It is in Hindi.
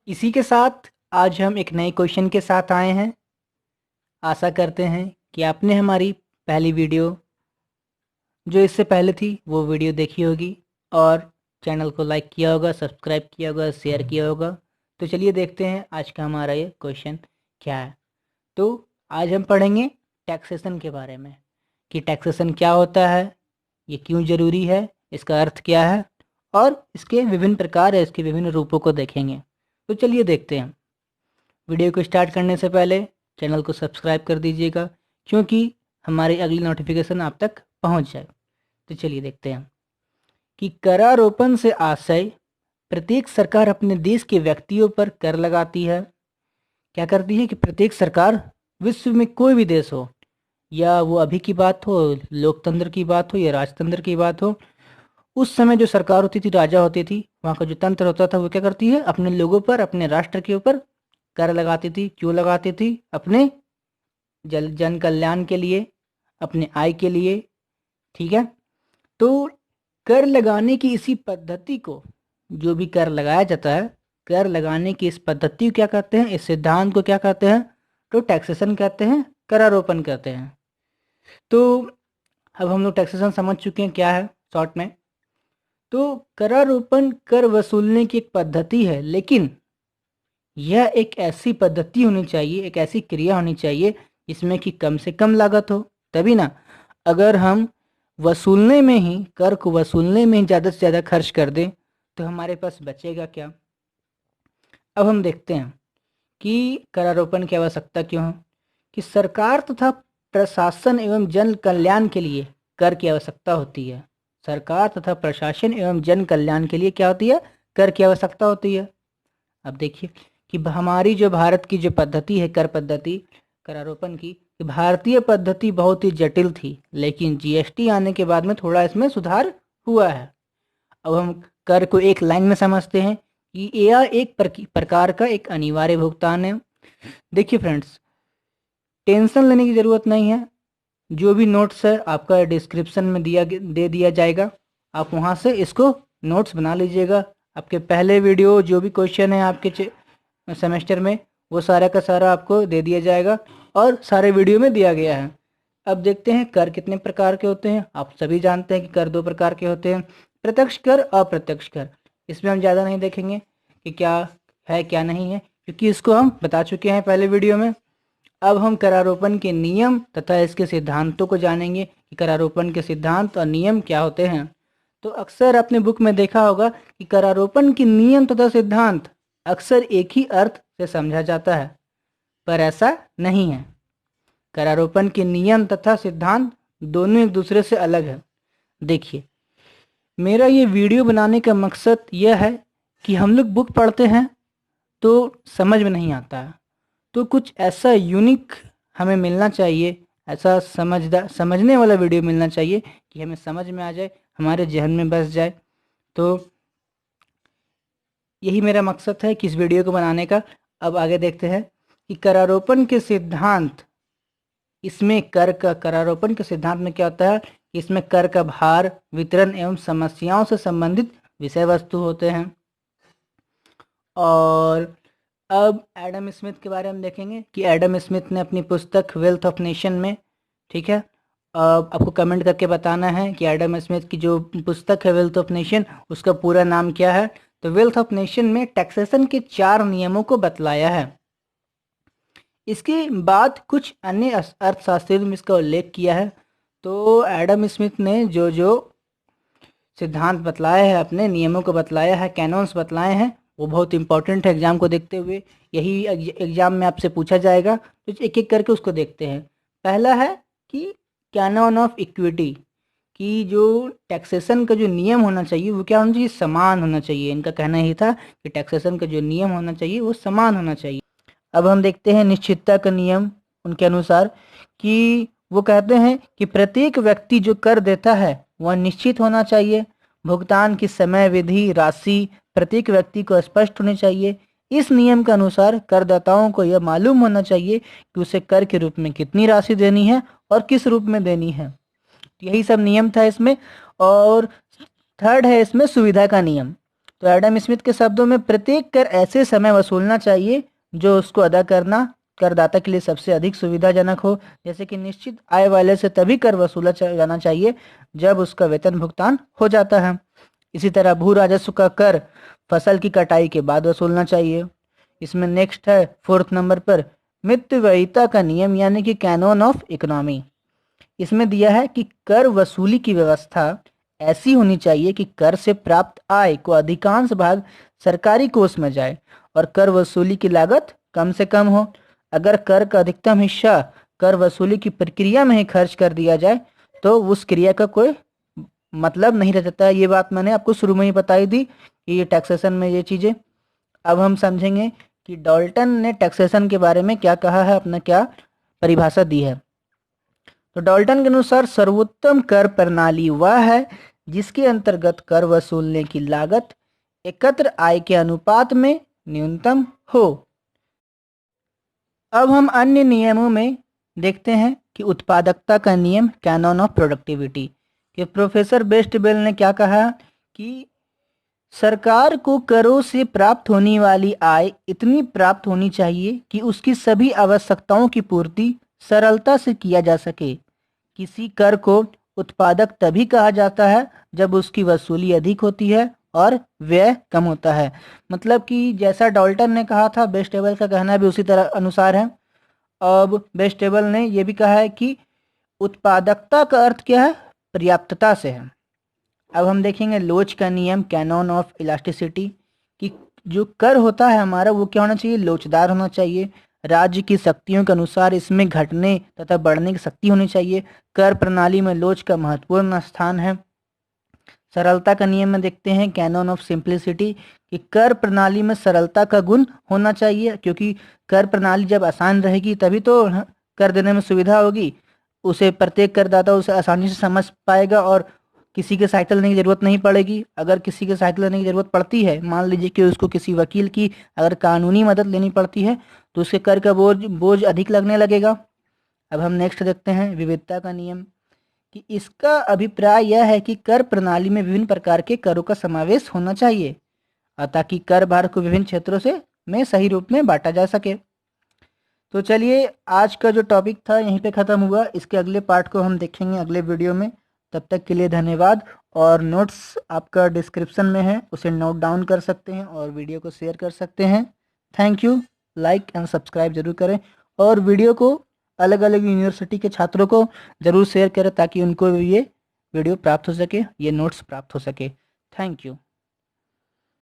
इसी के साथ आज हम एक नए क्वेश्चन के साथ आए हैं। आशा करते हैं कि आपने हमारी पहली वीडियो जो इससे पहले थी वो वीडियो देखी होगी और चैनल को लाइक किया होगा, सब्सक्राइब किया होगा, शेयर किया होगा। तो चलिए देखते हैं आज का हमारा ये क्वेश्चन क्या है। तो आज हम पढ़ेंगे टैक्सेशन के बारे में कि टैक्सेशन क्या होता है, ये क्यों ज़रूरी है, इसका अर्थ क्या है और इसके विभिन्न प्रकार है, इसके विभिन्न रूपों को देखेंगे। तो चलिए देखते हैं। वीडियो को स्टार्ट करने से पहले चैनल को सब्सक्राइब कर दीजिएगा क्योंकि हमारी अगली नोटिफिकेशन आप तक पहुंच जाए। तो चलिए देखते हैं कि करारोपण से आशय प्रत्येक सरकार अपने देश के व्यक्तियों पर कर लगाती है। क्या करती है कि प्रत्येक सरकार विश्व में कोई भी देश हो, या वो अभी की बात हो, लोकतंत्र की बात हो या राजतंत्र की बात हो, उस समय जो सरकार होती थी, राजा होती थी, वहाँ का जो तंत्र होता था वो क्या करती है, अपने लोगों पर, अपने राष्ट्र के ऊपर कर लगाती थी। क्यों लगाती थी? अपने जन कल्याण के लिए, अपने आय के लिए। ठीक है। तो कर लगाने की इसी पद्धति को, जो भी कर लगाया जाता है, कर लगाने की इस पद्धति को क्या कहते हैं, इस सिद्धांत को क्या कहते हैं? तो टैक्सेशन कहते हैं, करारोपण कहते हैं। तो अब हम लोग टैक्सेशन समझ चुके हैं क्या है शॉर्ट में। तो करारोपण कर वसूलने की एक पद्धति है, लेकिन यह एक ऐसी पद्धति होनी चाहिए, एक ऐसी क्रिया होनी चाहिए जिसमें कि कम से कम लागत हो, तभी ना। अगर हम वसूलने में ही, कर को वसूलने में ही ज़्यादा से ज़्यादा खर्च कर दें तो हमारे पास बचेगा क्या? अब हम देखते हैं कि करारोपण की आवश्यकता क्यों है। कि सरकार तथा प्रशासन एवं जन कल्याण के लिए कर की आवश्यकता होती है। सरकार तथा प्रशासन एवं जन कल्याण के लिए क्या होती है? कर की आवश्यकता होती है। अब देखिए कि हमारी जो भारत की जो पद्धति है, कर पद्धति, करारोपण की, भारतीय पद्धति बहुत ही जटिल थी, लेकिन जीएसटी आने के बाद में थोड़ा इसमें सुधार हुआ है। अब हम कर को एक लाइन में समझते हैं कि यह एक प्रकार का एक अनिवार्य भुगतान है। देखिए फ्रेंड्स, टेंशन लेने की ज़रूरत नहीं है। जो भी नोट्स है आपका डिस्क्रिप्शन में दे दिया जाएगा, आप वहाँ से इसको नोट्स बना लीजिएगा। आपके पहले वीडियो जो भी क्वेश्चन है आपके सेमेस्टर में, वो सारा का सारा आपको दे दिया जाएगा और सारे वीडियो में दिया गया है। अब देखते हैं कर कितने प्रकार के होते हैं। आप सभी जानते हैं कि कर दो प्रकार के होते हैं, प्रत्यक्ष कर, अप्रत्यक्ष कर। इसमें हम ज़्यादा नहीं देखेंगे कि क्या है क्या नहीं है, क्योंकि इसको हम बता चुके हैं पहले वीडियो में। अब हम करारोपण के नियम तथा इसके सिद्धांतों को जानेंगे कि करारोपण के सिद्धांत और नियम क्या होते हैं। तो अक्सर अपने बुक में देखा होगा कि करारोपण के नियम तथा सिद्धांत अक्सर एक ही अर्थ से समझा जाता है, पर ऐसा नहीं है। करारोपण के नियम तथा सिद्धांत दोनों एक दूसरे से अलग है। देखिए, मेरा ये वीडियो बनाने का मकसद यह है कि हम लोग बुक पढ़ते हैं तो समझ में नहीं आता है, तो कुछ ऐसा यूनिक हमें मिलना चाहिए, ऐसा समझने वाला वीडियो मिलना चाहिए कि हमें समझ में आ जाए, हमारे जहन में बस जाए। तो यही मेरा मकसद है कि इस वीडियो को बनाने का। अब आगे देखते हैं कि करारोपण के सिद्धांत, इसमें कर का, करारोपण के सिद्धांत में क्या होता है कि इसमें कर का भार, वितरण एवं समस्याओं से संबंधित विषय वस्तु होते हैं। और अब एडम स्मिथ के बारे में देखेंगे कि एडम स्मिथ ने अपनी पुस्तक वेल्थ ऑफ नेशन में, ठीक है, आपको कमेंट करके बताना है कि एडम स्मिथ की जो पुस्तक है वेल्थ ऑफ नेशन, उसका पूरा नाम क्या है। तो वेल्थ ऑफ नेशन में टैक्सेशन के 4 नियमों को बतलाया है। इसके बाद कुछ अन्य अर्थशास्त्रियों ने इसका उल्लेख किया है। तो एडम स्मिथ ने जो जो सिद्धांत बतलाए हैं, अपने नियमों को बतलाया है, कैनॉन्स बतलाए हैं, वो बहुत इंपॉर्टेंट है एग्जाम को देखते हुए। यही एग्जाम में आपसे पूछा जाएगा, तो एक एक करके उसको देखते हैं। पहला है कि कैनॉन ऑफ इक्विटी, कि जो टैक्सेशन का जो नियम होना चाहिए वो क्या होना चाहिए, समान होना चाहिए। इनका कहना ही था कि टैक्सेशन का जो नियम होना चाहिए वो समान होना चाहिए। अब हम देखते हैं निश्चितता का नियम उनके अनुसार, कि वो कहते हैं कि प्रत्येक व्यक्ति जो कर देता है वह निश्चित होना चाहिए। भुगतान की समय, विधि, राशि प्रत्येक व्यक्ति को स्पष्ट होनी चाहिए। इस नियम के अनुसार करदाताओं को यह मालूम होना चाहिए कि उसे कर के रूप में कितनी राशि देनी है और किस रूप में देनी है। यही सब नियम था इसमें। और थर्ड है इसमें सुविधा का नियम। तो एडम स्मिथ के शब्दों में प्रत्येक कर ऐसे समय वसूलना चाहिए जो उसको अदा करना करदाता के लिए सबसे अधिक सुविधाजनक हो। जैसे कि निश्चित आय वाले से तभी कर वसूला जाना चाहिए जब उसका वेतन भुगतान हो जाता है। इसी तरह भू राजस्व का कर फसल की कटाई के बाद वसूलना चाहिए। इसमें नेक्स्ट है 4th नंबर पर मितव्ययिता का नियम यानी कि कैनोन ऑफ इकोनॉमी। इसमें दिया है कि कर वसूली की व्यवस्था ऐसी होनी चाहिए कि कर से प्राप्त आय को अधिकांश भाग सरकारी कोष में जाए और कर वसूली की लागत कम से कम हो। अगर कर का अधिकतम हिस्सा कर वसूली की प्रक्रिया में ही खर्च कर दिया जाए तो उस क्रिया का कोई मतलब नहीं रह जाता है। ये बात मैंने आपको शुरू में ही बताई थी कि ये टैक्सेशन में ये चीज़ें। अब हम समझेंगे कि डाल्टन ने टैक्सेशन के बारे में क्या कहा है, अपना क्या परिभाषा दी है। तो डाल्टन के अनुसार सर्वोत्तम कर प्रणाली वह है जिसके अंतर्गत कर वसूलने की लागत एकत्र आय के अनुपात में न्यूनतम हो। अब हम अन्य नियमों में देखते हैं कि उत्पादकता का नियम कैनन ऑफ प्रोडक्टिविटी कि प्रोफेसर बेस्टबेल ने क्या कहा कि सरकार को करों से प्राप्त होने वाली आय इतनी प्राप्त होनी चाहिए कि उसकी सभी आवश्यकताओं की पूर्ति सरलता से किया जा सके। किसी कर को उत्पादक तभी कहा जाता है जब उसकी वसूली अधिक होती है और व्यय कम होता है। मतलब कि जैसा डाल्टन ने कहा था, बेस्टेबल का कहना भी उसी तरह अनुसार है। अब बेस्टेबल ने यह भी कहा है कि उत्पादकता का अर्थ क्या है, पर्याप्तता से है। अब हम देखेंगे लोच का नियम कैनन ऑफ इलास्टिसिटी कि जो कर होता है हमारा वो क्या होना चाहिए, लोचदार होना चाहिए। राज्य की शक्तियों के अनुसार इसमें घटने तथा बढ़ने की शक्ति होनी चाहिए। कर प्रणाली में लोच का महत्वपूर्ण स्थान है। सरलता का नियम में देखते हैं कैनन ऑफ सिंप्लिसिटी कि कर प्रणाली में सरलता का गुण होना चाहिए, क्योंकि कर प्रणाली जब आसान रहेगी तभी तो कर देने में सुविधा होगी। उसे प्रत्येक करदाता उसे आसानी से समझ पाएगा और किसी के सहायता लेने की ज़रूरत नहीं पड़ेगी। अगर किसी के सहायता लेने की ज़रूरत पड़ती है, मान लीजिए कि उसको किसी वकील की अगर कानूनी मदद लेनी पड़ती है तो उसके कर का बोझ अधिक लगने लगेगा। अब हम नेक्स्ट देखते हैं विविधता का नियम कि इसका अभिप्राय यह है कि कर प्रणाली में विभिन्न प्रकार के करों का समावेश होना चाहिए ताकि कर भार को विभिन्न क्षेत्रों से में सही रूप में बांटा जा सके। तो चलिए आज का जो टॉपिक था यहीं पे ख़त्म हुआ। इसके अगले पार्ट को हम देखेंगे अगले वीडियो में। तब तक के लिए धन्यवाद। और नोट्स आपका डिस्क्रिप्शन में है, उसे नोट डाउन कर सकते हैं और वीडियो को शेयर कर सकते हैं। Thank you. Like and subscribe जरूर करें और वीडियो को अलग अलग यूनिवर्सिटी के छात्रों को ज़रूर शेयर करें ताकि उनको ये वीडियो प्राप्त हो सके, ये नोट्स प्राप्त हो सके। Thank you.